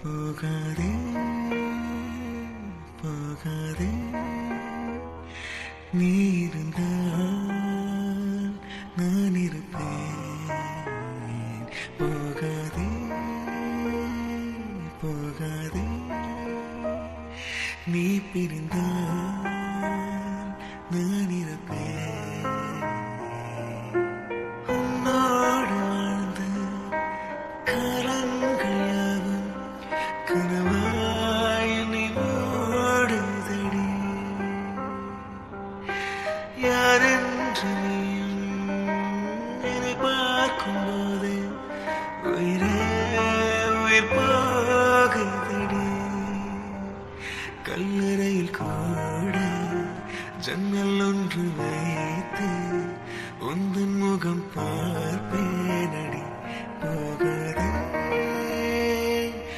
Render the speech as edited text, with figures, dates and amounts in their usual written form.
போகாதே போகாதே நீ இருந்தால் நான் இருப்பேன் போகாதே போகாதே நீ பிரிந்தால் நான் இருப்பேன் உன்னோடு வாழ்ந்த காலங்கள் யாவும் கனவாய் நீ ஓடுதடி யாரென்று நீயும் என்னை பார்க்கும்போது உயிரே உயிர் போகுதடி கல்லறையில் கூட ஜன்னல் ஒன்று வைத்து உந்தன் முகம் பார்